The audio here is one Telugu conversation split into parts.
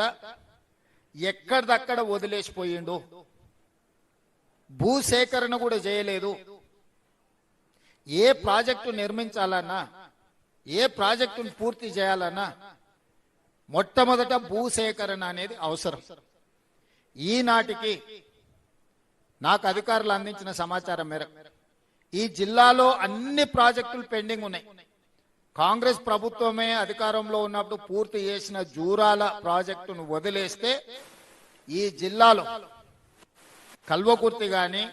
మొట్టమొదట ఎక్కడిదక్కడ వదిలేసిపోయిండు, భూసేకరణ కూడా చేయలేదు. ఏ ప్రాజెక్టు నిర్మించాలన్నా, ఏ ప్రాజెక్టును పూర్తి చేయాలన్నా మొట్టమొదట భూసేకరణ అనేది అవసరం. ఈనాటికి నాకు అధికారులు అందించిన సమాచారం మేరకు ఈ జిల్లాలో అన్ని ప్రాజెక్టులు పెండింగ్ ఉన్నాయి. కాంగ్రెస్ ప్రభుత్వమే అధికారంలో ఉన్నప్పుడు పూర్తి చేసిన జూరాల ప్రాజెక్టును వదిలేస్తే ఈ జిల్లాలో కల్వకుర్తి గాని,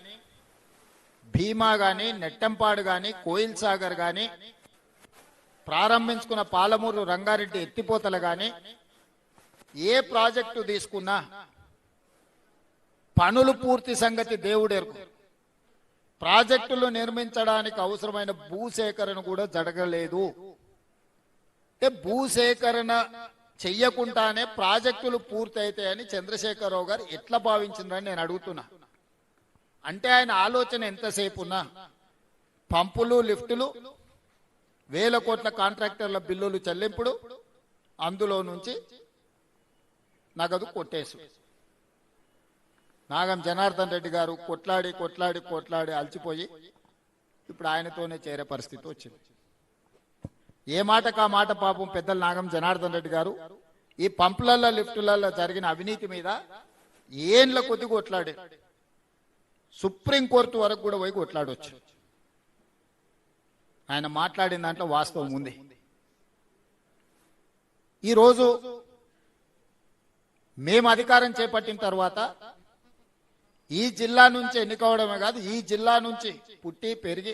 భీమా గాని, నెట్టంపాడు గాని, కోయిల్ సాగర్ గాని, ప్రారంభించుకున్న పాలమూరు రంగారెడ్డి ఎత్తిపోతలు గాని, ఏ ప్రాజెక్టు తీసుకున్నా పనులు పూర్తి సంగతి దేవుడెరుకు. ప్రాజెక్టులు నిర్మించడానికి అవసరమైన భూసేకరణ కూడా జరగలేదు. అంటే భూసేకరణ చెయ్యకుండానే ప్రాజెక్టులు పూర్తి అవుతాయని చంద్రశేఖరరావు గారు ఎట్లా భావించిందని నేను అడుగుతున్నా. అంటే ఆయన ఆలోచన ఎంతసేపు ఉన్నా పంపులు, లిఫ్టులు, వేల కోట్ల కాంట్రాక్టర్ల బిల్లులు చెల్లింపుడు, అందులో నుంచి నగదు కొట్టేసు. నాగం జనార్దన్ రెడ్డి గారు కొట్లాడి కొట్లాడి కొట్లాడి అలసిపోయి ఇప్పుడు ఆయనతోనే చేరే పరిస్థితి వచ్చింది. ఏ మాటకా మాట పాపం పెద్దలు నాగం జనార్దన్ రెడ్డి గారు ఈ పంపులలో, లిఫ్టులలో జరిగిన అవినీతి మీద ఏండ్ల కొద్ది కొట్లాడి సుప్రీంకోర్టు వరకు కూడా పోయి కొట్లాడవచ్చు. ఆయన మాట్లాడిన దాంట్లో వాస్తవం ఉంది. ఈరోజు మేము అధికారం చేపట్టిన తర్వాత ఈ జిల్లా నుంచి ఎన్నికవడమే కాదు, ఈ జిల్లా నుంచి పుట్టి పెరిగి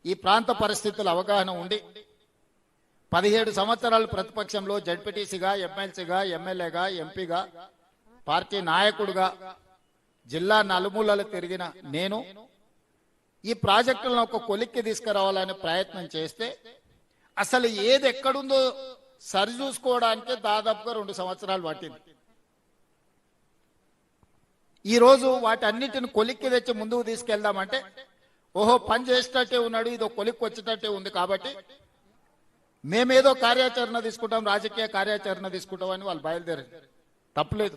ఈ ప్రాంత పరిస్థితుల అవగాహన ఉండి 17 సంవత్సరాలు ప్రతిపక్షంలో జడ్పీటీసీగా, ఎమ్మెల్సీగా, ఎమ్మెల్యేగా, ఎంపీగా, పార్టీ నాయకుడుగా జిల్లా నలుమూలలు తిరిగిన నేను ఈ ప్రాజెక్టులను ఒక కొలిక్కి తీసుకురావాలనే ప్రయత్నం చేస్తే అసలు ఏది ఎక్కడుందో సరిచూసుకోవడానికే దాదాపుగా 2 సంవత్సరాలు పట్టింది. ఈరోజు వాటన్నిటిని కొలిక్కి తెచ్చి ముందుకు తీసుకెళ్దామంటే ఓహో పని చేసేటట్టే ఉన్నాడు, ఇదో కొలిక్కి వచ్చేటట్టే ఉంది కాబట్టి మేమేదో కార్యాచరణ తీసుకుంటాం, రాజకీయ కార్యాచరణ తీసుకుంటాం అని వాళ్ళు బయలుదేరారు. తప్పులేదు,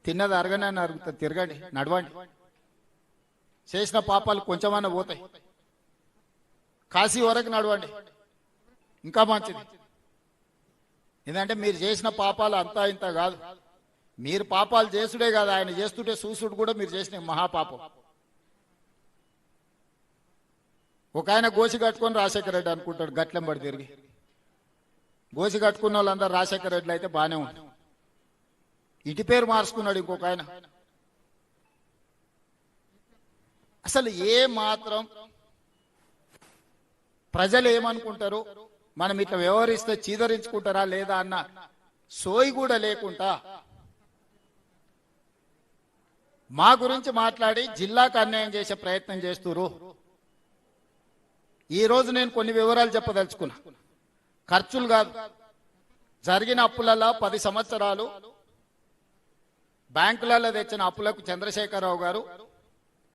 తిన్నది అరగనే అరుగుతుంది, తిరగండి, నడవండి, చేసిన పాపాలు కొంచెమన్నా పోతాయి, కాశీ వరకు నడవండి, ఇంకా మంచిది. ఎందుకంటే మీరు చేసిన పాపాలు అంతా ఇంత కాదు, మీరు పాపాలు చేసుడే కాదు, ఆయన చేస్తుంటే చూసుడు కూడా మీరు చేసిన మహాపాపం. ఒక ఆయన గోసి కట్టుకొని రాజశేఖర రెడ్డి అనుకుంటాడు, గట్లెంబడి తిరిగి గోసి కట్టుకున్న వాళ్ళందరూ రాజశేఖర రెడ్డి అయితే బాగానే ఉంది. ఇటు పేరు మార్చుకున్నాడు ఇంకొక ఆయన. అసలు ఏ మాత్రం ప్రజలు ఏమనుకుంటారు, మనం ఇట్లా వ్యవహరిస్తే చీదరించుకుంటారా లేదా అన్న సోయి కూడా లేకుండా మా గురించి మాట్లాడి జిల్లాకు అన్యాయం చేసే ప్రయత్నం చేస్తున్నారు. ఈ రోజు నేను కొన్ని వివరాలు చెప్పదలుచుకున్నా. ఖర్చులు కాదు, జరిగిన అప్పులలో 10 సంవత్సరాలు బ్యాంకులలో తెచ్చిన అప్పులకు చంద్రశేఖరరావు గారు